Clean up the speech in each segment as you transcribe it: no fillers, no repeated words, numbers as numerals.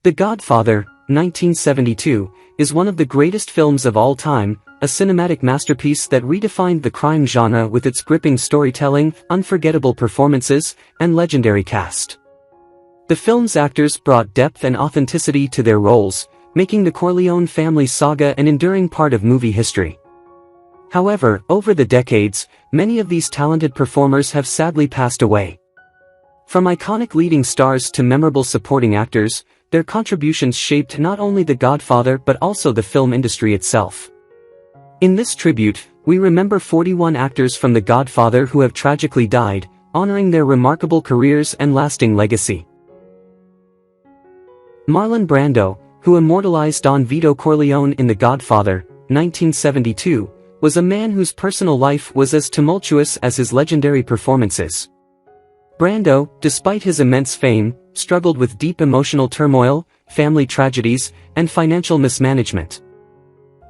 The Godfather, 1972, is one of the greatest films of all time, a cinematic masterpiece that redefined the crime genre with its gripping storytelling, unforgettable performances, and legendary cast. The film's actors brought depth and authenticity to their roles, making the Corleone family saga an enduring part of movie history. However, over the decades, many of these talented performers have sadly passed away. From iconic leading stars to memorable supporting actors, their contributions shaped not only The Godfather but also the film industry itself. In this tribute, we remember 41 actors from The Godfather who have tragically died, honoring their remarkable careers and lasting legacy. Marlon Brando, who immortalized Don Vito Corleone in The Godfather, 1972, was a man whose personal life was as tumultuous as his legendary performances. Brando, despite his immense fame, struggled with deep emotional turmoil, family tragedies, and financial mismanagement.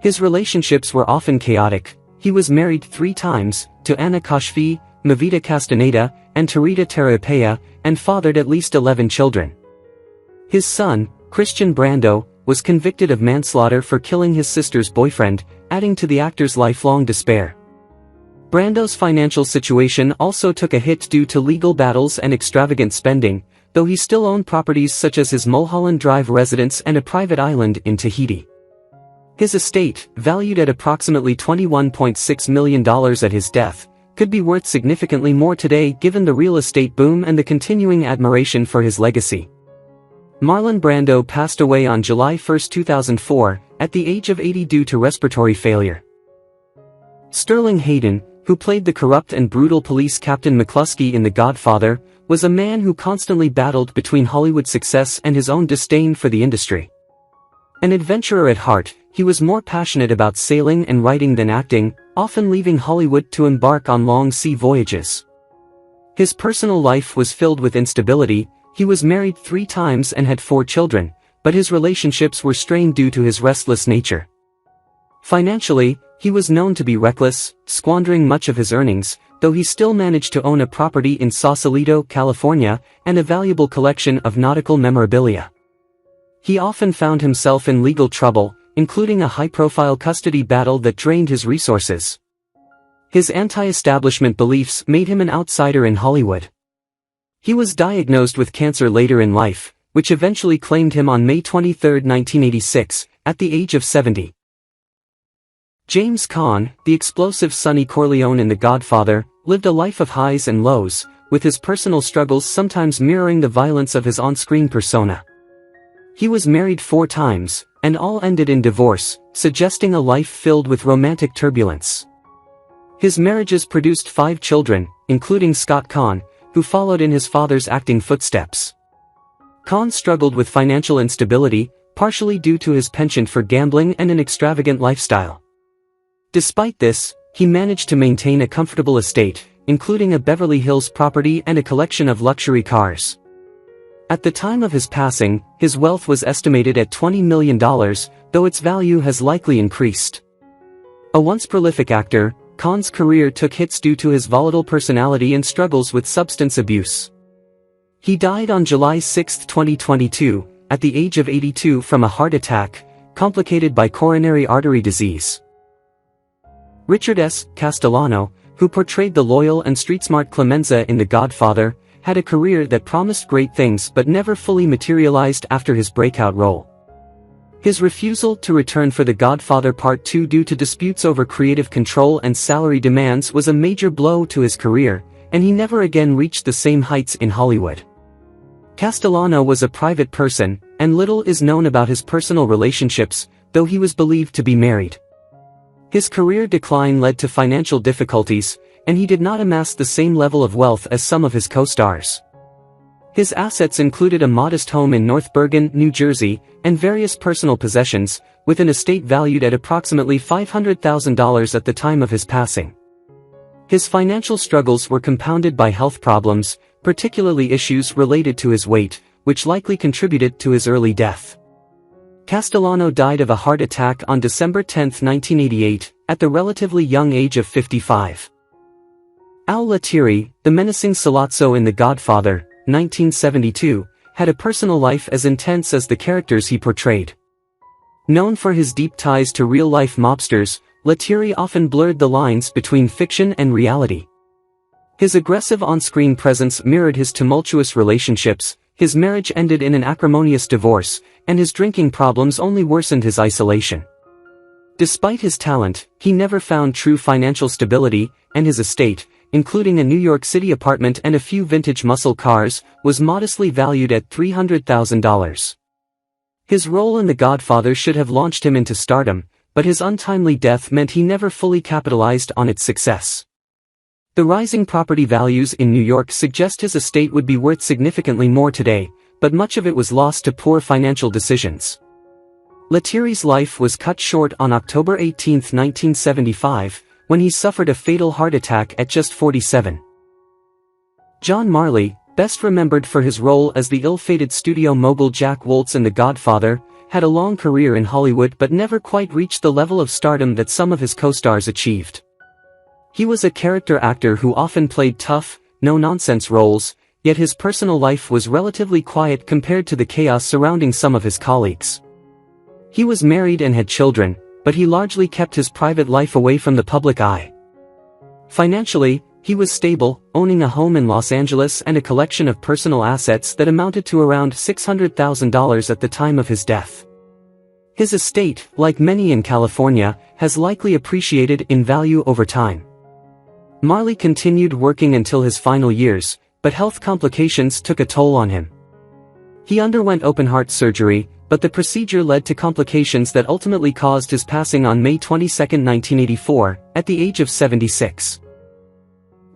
His relationships were often chaotic. He was married 3 times, to Anna Koshfi, Mavita Castaneda, and Tarita Terapea, and fathered at least 11 children. His son, Christian Brando, was convicted of manslaughter for killing his sister's boyfriend, adding to the actor's lifelong despair. Brando's financial situation also took a hit due to legal battles and extravagant spending, though he still owned properties such as his Mulholland Drive residence and a private island in Tahiti. His estate, valued at approximately $21.6 million at his death, could be worth significantly more today given the real estate boom and the continuing admiration for his legacy. Marlon Brando passed away on July 1, 2004, at the age of 80 due to respiratory failure. Sterling Hayden, who played the corrupt and brutal police Captain McCluskey in The Godfather, was a man who constantly battled between Hollywood success and his own disdain for the industry. An adventurer at heart, he was more passionate about sailing and writing than acting, often leaving Hollywood to embark on long sea voyages. His personal life was filled with instability. He was married 3 times and had 4 children, but his relationships were strained due to his restless nature. Financially, he was known to be reckless, squandering much of his earnings, though he still managed to own a property in Sausalito, California, and a valuable collection of nautical memorabilia. He often found himself in legal trouble, including a high-profile custody battle that drained his resources. His anti-establishment beliefs made him an outsider in Hollywood. He was diagnosed with cancer later in life, which eventually claimed him on May 23, 1986, at the age of 70. James Caan, the explosive Sonny Corleone in The Godfather, lived a life of highs and lows, with his personal struggles sometimes mirroring the violence of his on-screen persona. He was married 4 times, and all ended in divorce, suggesting a life filled with romantic turbulence. His marriages produced 5 children, including Scott Caan, who followed in his father's acting footsteps. Caan struggled with financial instability, partially due to his penchant for gambling and an extravagant lifestyle. Despite this, he managed to maintain a comfortable estate, including a Beverly Hills property and a collection of luxury cars. At the time of his passing, his wealth was estimated at $20 million, though its value has likely increased. A once prolific actor, Caan's career took hits due to his volatile personality and struggles with substance abuse. He died on July 6, 2022, at the age of 82 from a heart attack, complicated by coronary artery disease. Richard S. Castellano, who portrayed the loyal and street-smart Clemenza in The Godfather, had a career that promised great things but never fully materialized after his breakout role. His refusal to return for The Godfather Part 2 due to disputes over creative control and salary demands was a major blow to his career, and he never again reached the same heights in Hollywood. Castellano was a private person, and little is known about his personal relationships, though he was believed to be married. His career decline led to financial difficulties, and he did not amass the same level of wealth as some of his co-stars. His assets included a modest home in North Bergen, New Jersey, and various personal possessions, with an estate valued at approximately $500,000 at the time of his passing. His financial struggles were compounded by health problems, particularly issues related to his weight, which likely contributed to his early death. Castellano died of a heart attack on December 10, 1988, at the relatively young age of 55. Lettieri, the menacing Sollozzo in The Godfather, 1972, had a personal life as intense as the characters he portrayed. Known for his deep ties to real-life mobsters, Lettieri often blurred the lines between fiction and reality. His aggressive on-screen presence mirrored his tumultuous relationships, his marriage ended in an acrimonious divorce, and his drinking problems only worsened his isolation. Despite his talent, he never found true financial stability, and his estate, including a New York City apartment and a few vintage muscle cars, was modestly valued at $300,000. His role in The Godfather should have launched him into stardom, but his untimely death meant he never fully capitalized on its success. The rising property values in New York suggest his estate would be worth significantly more today, but much of it was lost to poor financial decisions. Lettieri's life was cut short on October 18, 1975, when he suffered a fatal heart attack at just 47. John Marley, best remembered for his role as the ill-fated studio mogul Jack Woltz in The Godfather, had a long career in Hollywood but never quite reached the level of stardom that some of his co-stars achieved. He was a character actor who often played tough, no-nonsense roles, yet his personal life was relatively quiet compared to the chaos surrounding some of his colleagues. He was married and had children, but he largely kept his private life away from the public eye. Financially, he was stable, owning a home in Los Angeles and a collection of personal assets that amounted to around $600,000 at the time of his death. His estate, like many in California, has likely appreciated in value over time. Marley continued working until his final years, but health complications took a toll on him. He underwent open-heart surgery, but the procedure led to complications that ultimately caused his passing on May 22, 1984, at the age of 76.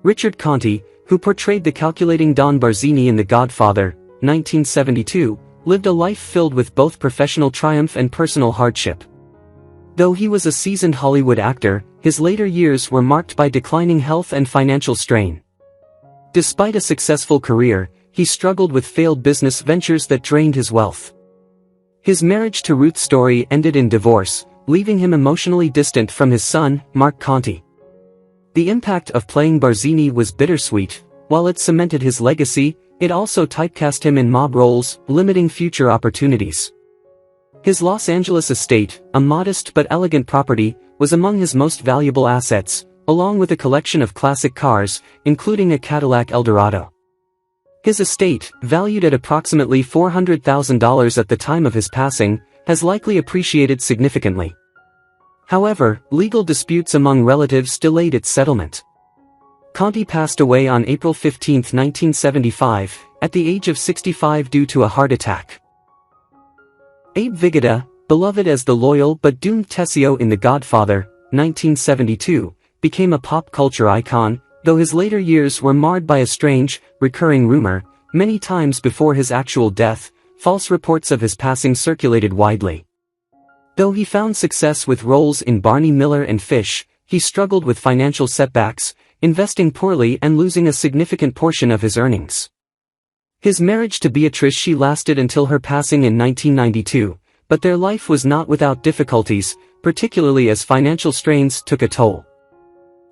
Richard Conte, who portrayed the calculating Don Barzini in The Godfather, 1972, lived a life filled with both professional triumph and personal hardship. Though he was a seasoned Hollywood actor, his later years were marked by declining health and financial strain. Despite a successful career, he struggled with failed business ventures that drained his wealth. His marriage to Ruth Story ended in divorce, leaving him emotionally distant from his son, Mark Conte. The impact of playing Barzini was bittersweet. While it cemented his legacy, it also typecast him in mob roles, limiting future opportunities. His Los Angeles estate, a modest but elegant property, was among his most valuable assets, along with a collection of classic cars, including a Cadillac Eldorado. His estate, valued at approximately $400,000 at the time of his passing, has likely appreciated significantly. However, legal disputes among relatives delayed its settlement. Conte passed away on April 15, 1975, at the age of 65 due to a heart attack. Abe Vigoda, beloved as the loyal but doomed Tessio in The Godfather, 1972, became a pop culture icon, though his later years were marred by a strange, recurring rumor. Many times before his actual death, false reports of his passing circulated widely. Though he found success with roles in Barney Miller and Fish, he struggled with financial setbacks, investing poorly and losing a significant portion of his earnings. His marriage to Beatrice lasted until her passing in 1992, but their life was not without difficulties, particularly as financial strains took a toll.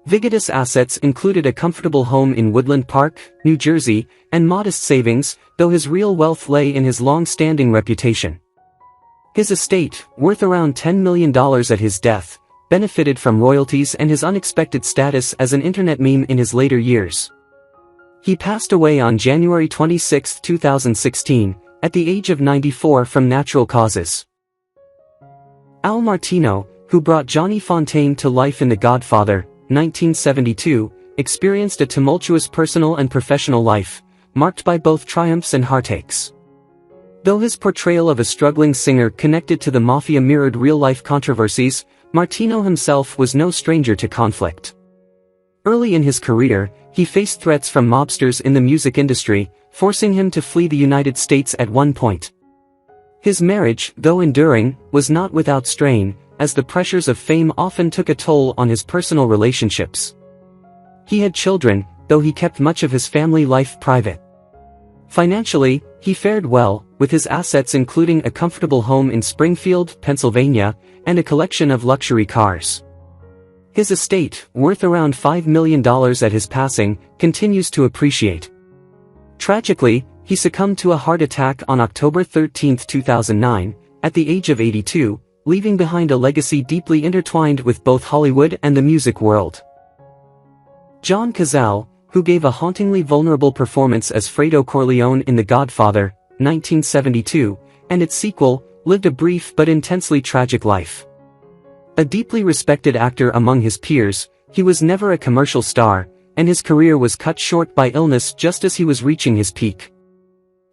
Vigoda's assets included a comfortable home in Woodland Park, New Jersey, and modest savings, though his real wealth lay in his long-standing reputation. His estate, worth around $10 million at his death, benefited from royalties and his unexpected status as an internet meme in his later years. He passed away on January 26, 2016, at the age of 94 from natural causes. Al Martino, who brought Johnny Fontaine to life in The Godfather, 1972, experienced a tumultuous personal and professional life, marked by both triumphs and heartaches. Though his portrayal of a struggling singer connected to the mafia mirrored real-life controversies, Martino himself was no stranger to conflict. Early in his career, he faced threats from mobsters in the music industry, forcing him to flee the United States at one point. His marriage, though enduring, was not without strain, as the pressures of fame often took a toll on his personal relationships. He had children, though he kept much of his family life private. Financially, he fared well, with his assets including a comfortable home in Springfield, Pennsylvania, and a collection of luxury cars. His estate, worth around $5 million at his passing, continues to appreciate. Tragically, he succumbed to a heart attack on October 13, 2009, at the age of 82, leaving behind a legacy deeply intertwined with both Hollywood and the music world. John Cazale, who gave a hauntingly vulnerable performance as Fredo Corleone in The Godfather, 1972, and its sequel, lived a brief but intensely tragic life. A deeply respected actor among his peers, he was never a commercial star, and his career was cut short by illness just as he was reaching his peak.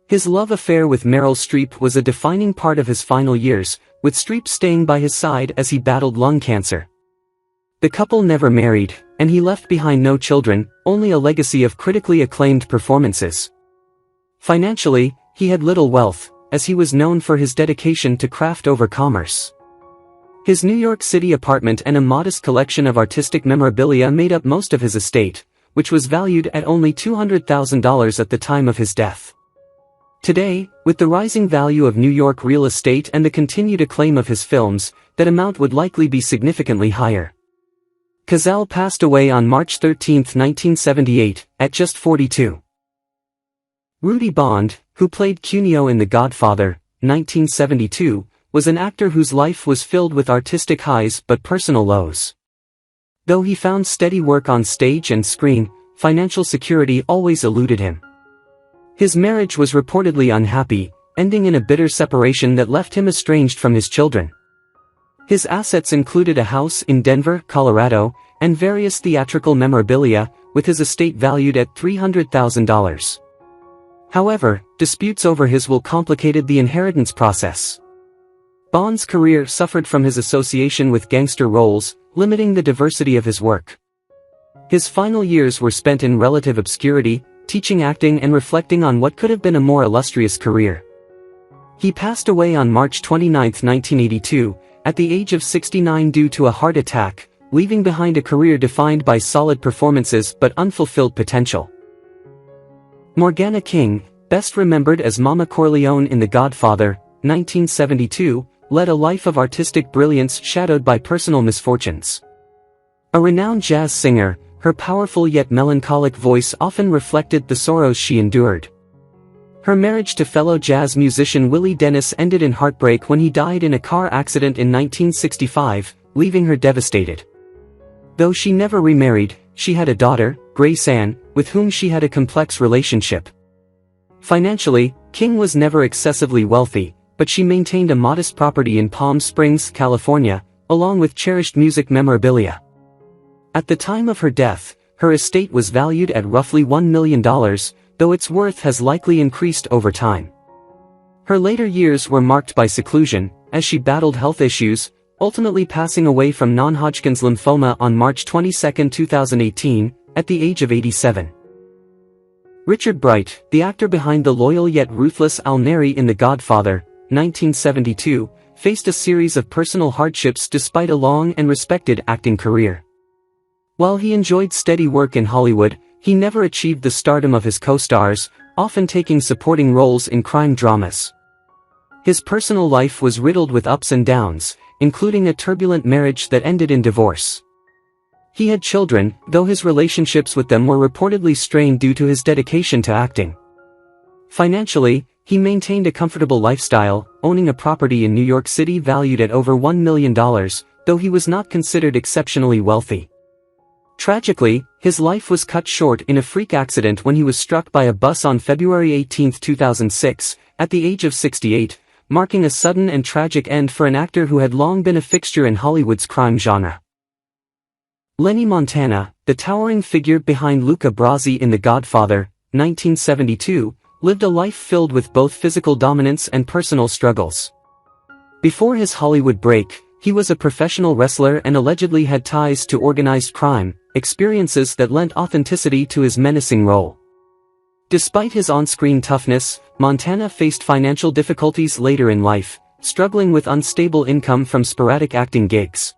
His love affair with Meryl Streep was a defining part of his final years, with Streep staying by his side as he battled lung cancer. The couple never married, and he left behind no children, only a legacy of critically acclaimed performances. Financially, he had little wealth, as he was known for his dedication to craft over commerce. His New York City apartment and a modest collection of artistic memorabilia made up most of his estate, which was valued at only $200,000 at the time of his death. Today, with the rising value of New York real estate and the continued acclaim of his films, that amount would likely be significantly higher. Cazale passed away on March 13, 1978, at just 42. Rudy Bond, who played Cuneo in The Godfather, 1972, was an actor whose life was filled with artistic highs but personal lows. Though he found steady work on stage and screen, financial security always eluded him. His marriage was reportedly unhappy, ending in a bitter separation that left him estranged from his children. His assets included a house in Denver, Colorado, and various theatrical memorabilia, with his estate valued at $300,000. However, disputes over his will complicated the inheritance process. Bond's career suffered from his association with gangster roles, limiting the diversity of his work. His final years were spent in relative obscurity, teaching acting and reflecting on what could have been a more illustrious career. He passed away on March 29, 1982, at the age of 69 due to a heart attack, leaving behind a career defined by solid performances but unfulfilled potential. Morgana King, best remembered as Mama Corleone in The Godfather, 1972, led a life of artistic brilliance shadowed by personal misfortunes. A renowned jazz singer, her powerful yet melancholic voice often reflected the sorrows she endured. Her marriage to fellow jazz musician Willie Dennis ended in heartbreak when he died in a car accident in 1965, leaving her devastated. Though she never remarried, she had a daughter, Grace Ann, with whom she had a complex relationship. Financially, King was never excessively wealthy, but she maintained a modest property in Palm Springs, California, along with cherished music memorabilia. At the time of her death, her estate was valued at roughly $1 million, though its worth has likely increased over time. Her later years were marked by seclusion, as she battled health issues, ultimately passing away from non-Hodgkin's lymphoma on March 22, 2018, at the age of 87. Richard Bright, the actor behind the loyal yet ruthless Al Neri in The Godfather, 1972, faced a series of personal hardships despite a long and respected acting career. While he enjoyed steady work in Hollywood, he never achieved the stardom of his co-stars, often taking supporting roles in crime dramas. His personal life was riddled with ups and downs, including a turbulent marriage that ended in divorce. He had children, though his relationships with them were reportedly strained due to his dedication to acting. Financially, he maintained a comfortable lifestyle, owning a property in New York City valued at over $1 million, though he was not considered exceptionally wealthy. Tragically, his life was cut short in a freak accident when he was struck by a bus on February 18, 2006, at the age of 68, marking a sudden and tragic end for an actor who had long been a fixture in Hollywood's crime genre. Lenny Montana, the towering figure behind Luca Brasi in The Godfather, 1972, lived a life filled with both physical dominance and personal struggles. Before his Hollywood break, he was a professional wrestler and allegedly had ties to organized crime, experiences that lent authenticity to his menacing role. Despite his on-screen toughness, Montana faced financial difficulties later in life, struggling with unstable income from sporadic acting gigs.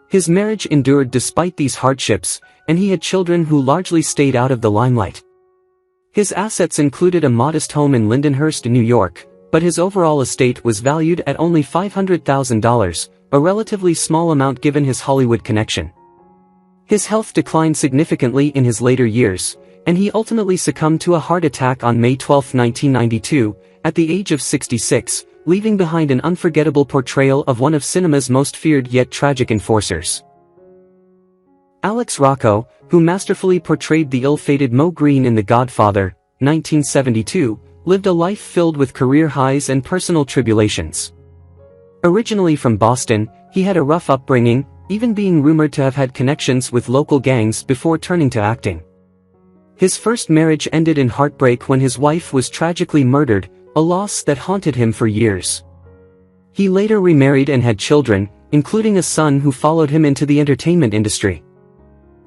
His marriage endured despite these hardships, and he had children who largely stayed out of the limelight. His assets included a modest home in Lindenhurst, New York, but his overall estate was valued at only $500,000, a relatively small amount given his Hollywood connection. His health declined significantly in his later years, and he ultimately succumbed to a heart attack on May 12, 1992, at the age of 66, leaving behind an unforgettable portrayal of one of cinema's most feared yet tragic enforcers. Alex Rocco, who masterfully portrayed the ill-fated Mo Green in The Godfather, 1972, lived a life filled with career highs and personal tribulations. Originally from Boston, he had a rough upbringing, even being rumored to have had connections with local gangs before turning to acting. His first marriage ended in heartbreak when his wife was tragically murdered, a loss that haunted him for years. He later remarried and had children, including a son who followed him into the entertainment industry.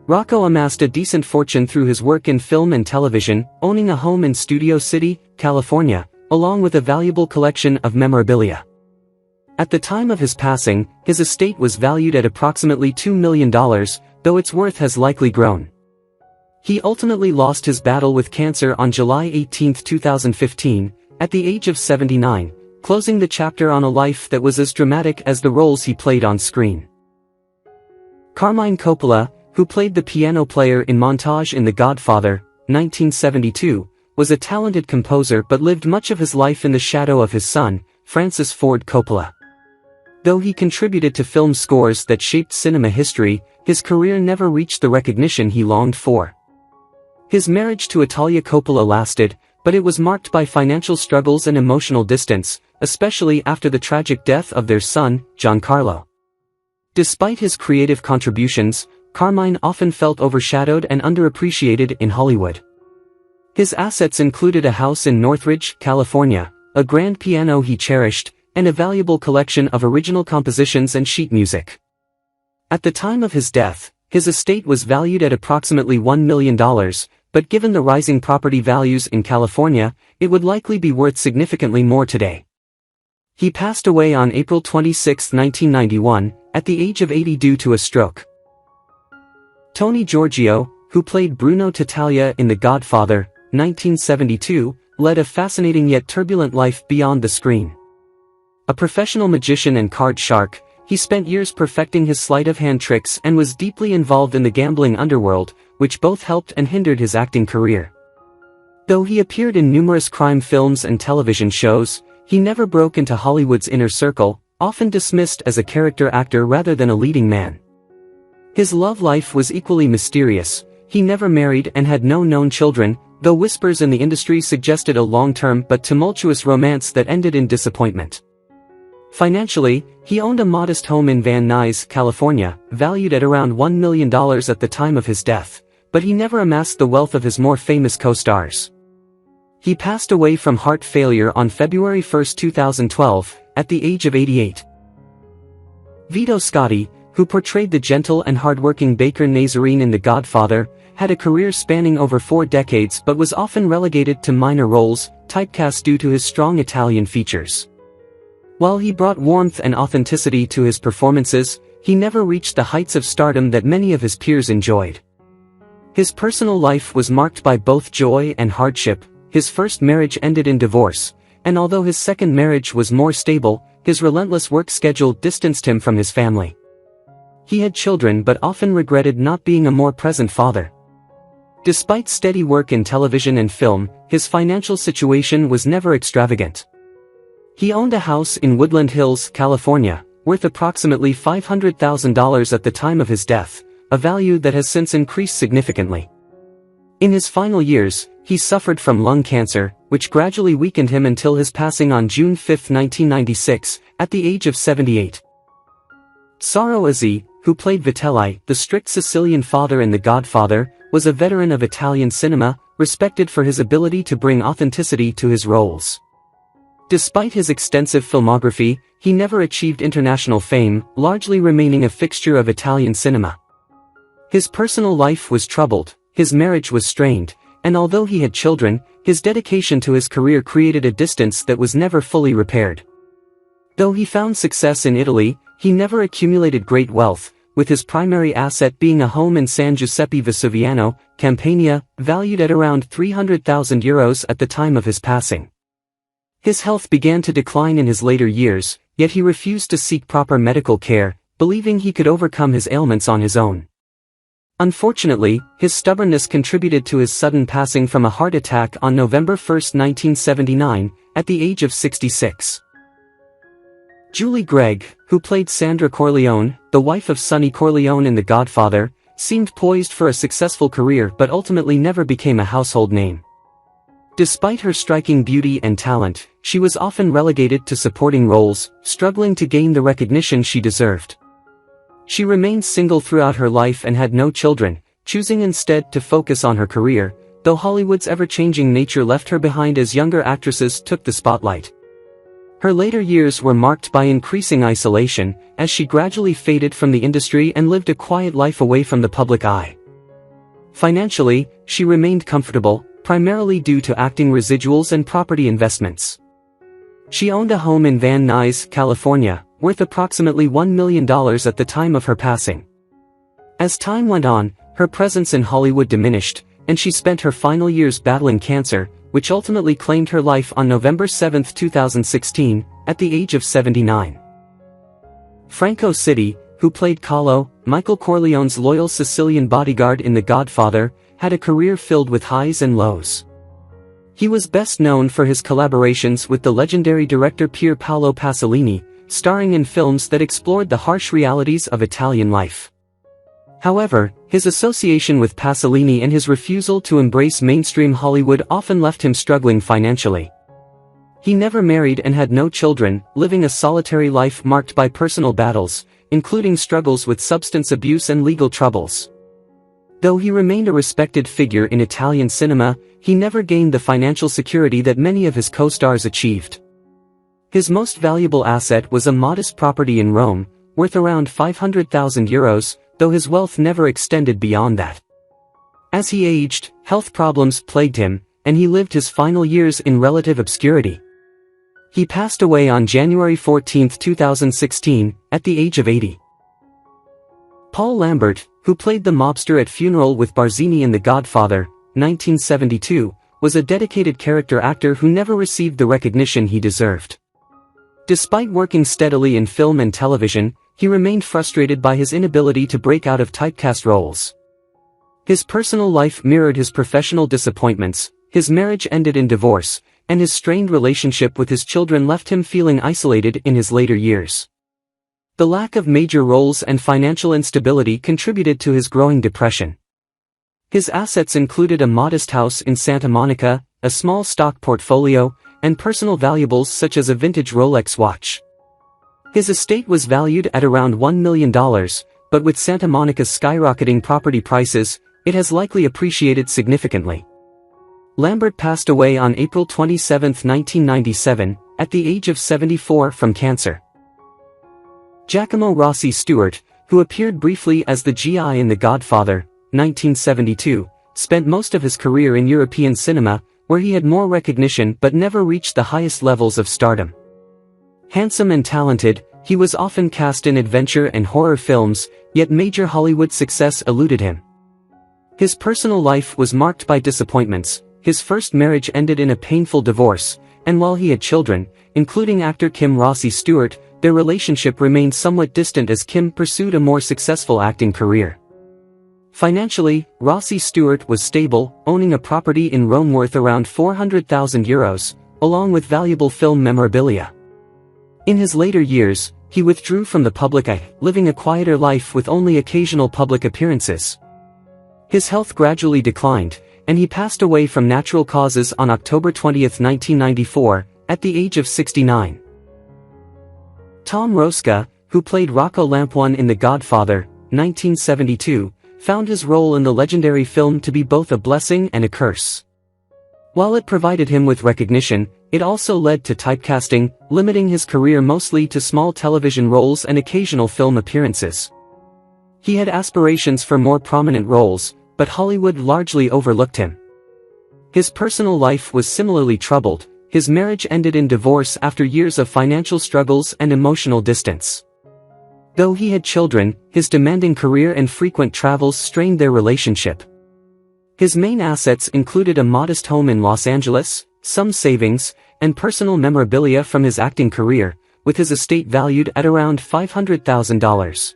Rocco amassed a decent fortune through his work in film and television, owning a home in Studio City, California, along with a valuable collection of memorabilia. At the time of his passing, his estate was valued at approximately $2 million, though its worth has likely grown. He ultimately lost his battle with cancer on July 18, 2015, at the age of 79, closing the chapter on a life that was as dramatic as the roles he played on screen. Carmine Coppola, who played the piano player in Montage in The Godfather, 1972, was a talented composer but lived much of his life in the shadow of his son, Francis Ford Coppola. Though he contributed to film scores that shaped cinema history, his career never reached the recognition he longed for. His marriage to Italia Coppola lasted, but it was marked by financial struggles and emotional distance, especially after the tragic death of their son, Giancarlo. Despite his creative contributions, Carmine often felt overshadowed and underappreciated in Hollywood. His assets included a house in Northridge, California, a grand piano he cherished, and a valuable collection of original compositions and sheet music. At the time of his death, his estate was valued at approximately $1 million, but given the rising property values in California, it would likely be worth significantly more today. He passed away on April 26, 1991, at the age of 80 due to a stroke. Tony Giorgio, who played Bruno Tattaglia in The Godfather, 1972, led a fascinating yet turbulent life beyond the screen. A professional magician and card shark, he spent years perfecting his sleight-of-hand tricks and was deeply involved in the gambling underworld, which both helped and hindered his acting career. Though he appeared in numerous crime films and television shows, he never broke into Hollywood's inner circle, often dismissed as a character actor rather than a leading man. His love life was equally mysterious. He never married and had no known children, though whispers in the industry suggested a long-term but tumultuous romance that ended in disappointment. Financially, he owned a modest home in Van Nuys, California, valued at around $1 million at the time of his death, but he never amassed the wealth of his more famous co-stars. He passed away from heart failure on February 1, 2012, at the age of 88. Vito Scotti, who portrayed the gentle and hardworking Baker Nazarene in The Godfather, had a career spanning over 4 decades but was often relegated to minor roles, typecast due to his strong Italian features. While he brought warmth and authenticity to his performances, he never reached the heights of stardom that many of his peers enjoyed. His personal life was marked by both joy and hardship. His first marriage ended in divorce, and although his second marriage was more stable, his relentless work schedule distanced him from his family. He had children but often regretted not being a more present father. Despite steady work in television and film, his financial situation was never extravagant. He owned a house in Woodland Hills, California, worth approximately $500,000 at the time of his death, a value that has since increased significantly. In his final years, he suffered from lung cancer, which gradually weakened him until his passing on June 5, 1996, at the age of 78. Saro Urzi, who played Vitelli, the strict Sicilian father in The Godfather, was a veteran of Italian cinema, respected for his ability to bring authenticity to his roles. Despite his extensive filmography, he never achieved international fame, largely remaining a fixture of Italian cinema. His personal life was troubled, his marriage was strained, and although he had children, his dedication to his career created a distance that was never fully repaired. Though he found success in Italy, he never accumulated great wealth, with his primary asset being a home in San Giuseppe Vesuviano, Campania, valued at around €300,000 at the time of his passing. His health began to decline in his later years, yet he refused to seek proper medical care, believing he could overcome his ailments on his own. Unfortunately, his stubbornness contributed to his sudden passing from a heart attack on November 1, 1979, at the age of 66. Julie Gregg, who played Sandra Corleone, the wife of Sonny Corleone in The Godfather, seemed poised for a successful career but ultimately never became a household name. Despite her striking beauty and talent, she was often relegated to supporting roles, struggling to gain the recognition she deserved. She remained single throughout her life and had no children, choosing instead to focus on her career, though Hollywood's ever-changing nature left her behind as younger actresses took the spotlight. Her later years were marked by increasing isolation, as she gradually faded from the industry and lived a quiet life away from the public eye. Financially, she remained comfortable, primarily due to acting residuals and property investments. She owned a home in Van Nuys, California, worth approximately $1 million at the time of her passing. As time went on, her presence in Hollywood diminished, and she spent her final years battling cancer, which ultimately claimed her life on November 7, 2016, at the age of 79. Franco Citti, who played Carlo, Michael Corleone's loyal Sicilian bodyguard in The Godfather, had a career filled with highs and lows. He was best known for his collaborations with the legendary director Pier Paolo Pasolini, starring in films that explored the harsh realities of Italian life. However, his association with Pasolini and his refusal to embrace mainstream Hollywood often left him struggling financially. He never married and had no children, living a solitary life marked by personal battles, including struggles with substance abuse and legal troubles. Though he remained a respected figure in Italian cinema, he never gained the financial security that many of his co-stars achieved. His most valuable asset was a modest property in Rome, worth around €500,000, though his wealth never extended beyond that. As he aged, health problems plagued him, and he lived his final years in relative obscurity. He passed away on January 14, 2016, at the age of 80. Paul Lambert, who played the mobster at Funeral with Barzini in The Godfather, 1972, was a dedicated character actor who never received the recognition he deserved. Despite working steadily in film and television, he remained frustrated by his inability to break out of typecast roles. His personal life mirrored his professional disappointments, his marriage ended in divorce, and his strained relationship with his children left him feeling isolated in his later years. The lack of major roles and financial instability contributed to his growing depression. His assets included a modest house in Santa Monica, a small stock portfolio, and personal valuables such as a vintage Rolex watch. His estate was valued at around $1 million, but with Santa Monica's skyrocketing property prices, it has likely appreciated significantly. Lambert passed away on April 27, 1997, at the age of 74 from cancer. Giacomo Rossi Stuart, who appeared briefly as the GI in The Godfather, 1972, spent most of his career in European cinema, where he had more recognition but never reached the highest levels of stardom. Handsome and talented, he was often cast in adventure and horror films, yet major Hollywood success eluded him. His personal life was marked by disappointments. His first marriage ended in a painful divorce, and while he had children, including actor Kim Rossi Stuart, their relationship remained somewhat distant as Kim pursued a more successful acting career. Financially, Rossi Stuart was stable, owning a property in Rome worth around €400,000, along with valuable film memorabilia. In his later years, he withdrew from the public eye, living a quieter life with only occasional public appearances. His health gradually declined, and he passed away from natural causes on October 20, 1994, at the age of 69. Tom Rosqui, who played Rocco Lampuan in The Godfather, 1972, found his role in the legendary film to be both a blessing and a curse. While it provided him with recognition, it also led to typecasting, limiting his career mostly to small television roles and occasional film appearances. He had aspirations for more prominent roles, but Hollywood largely overlooked him. His personal life was similarly troubled. His marriage ended in divorce after years of financial struggles and emotional distance. Though he had children, his demanding career and frequent travels strained their relationship. His main assets included a modest home in Los Angeles, some savings, and personal memorabilia from his acting career, with his estate valued at around $500,000.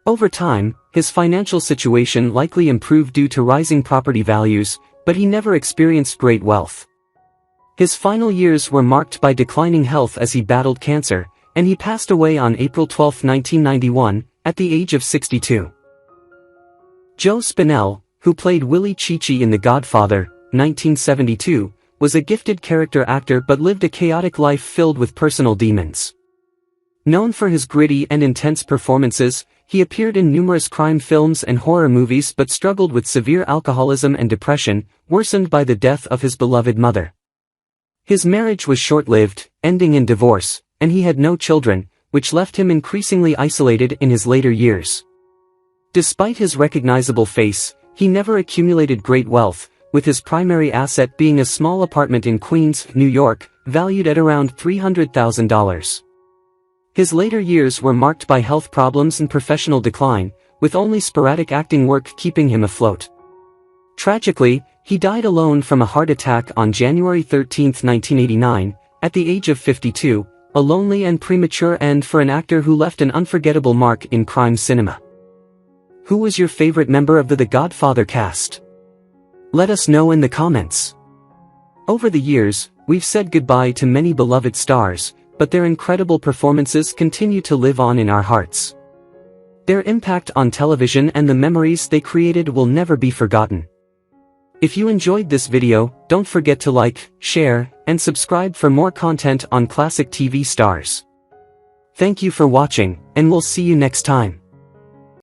Over time, his financial situation likely improved due to rising property values, but he never experienced great wealth. His final years were marked by declining health as he battled cancer, and he passed away on April 12, 1991, at the age of 62. Joe Spinell, who played Willie Cicci in The Godfather, 1972, was a gifted character actor but lived a chaotic life filled with personal demons. Known for his gritty and intense performances, he appeared in numerous crime films and horror movies but struggled with severe alcoholism and depression, worsened by the death of his beloved mother. His marriage was short-lived, ending in divorce, and he had no children, which left him increasingly isolated in his later years. Despite his recognizable face, he never accumulated great wealth, with his primary asset being a small apartment in Queens, New York, valued at around $300,000. His later years were marked by health problems and professional decline, with only sporadic acting work keeping him afloat. Tragically, he died alone from a heart attack on January 13, 1989, at the age of 52, a lonely and premature end for an actor who left an unforgettable mark in crime cinema. Who was your favorite member of the Godfather cast? Let us know in the comments. Over the years, we've said goodbye to many beloved stars, but their incredible performances continue to live on in our hearts. Their impact on television and the memories they created will never be forgotten. If you enjoyed this video, don't forget to like, share, and subscribe for more content on classic TV stars. Thank you for watching, and we'll see you next time.